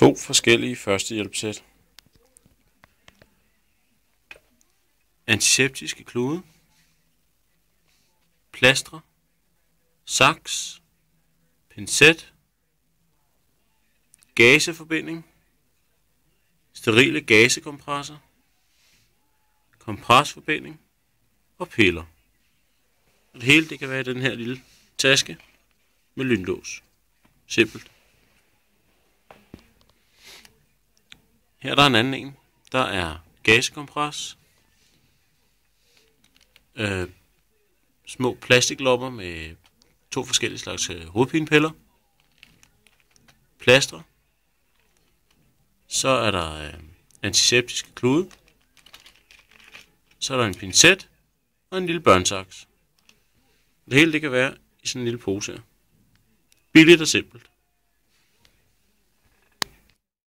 To forskellige førstehjælpssæt. Antiseptiske klude, plastre, saks, pincet, gaseforbinding, sterile gasekompresser, kompresforbinding og piller. Og det hele det kan være i den her lille taske med lynlås. Simpelt. Her er der en anden en. Der er gasekompres, små plastiklopper med to forskellige slags hovedpinepiller, plastre, så er der antiseptiske klude, så er der en pincet og en lille børnesaks. Det hele det kan være i sådan en lille pose her. Billigt og simpelt.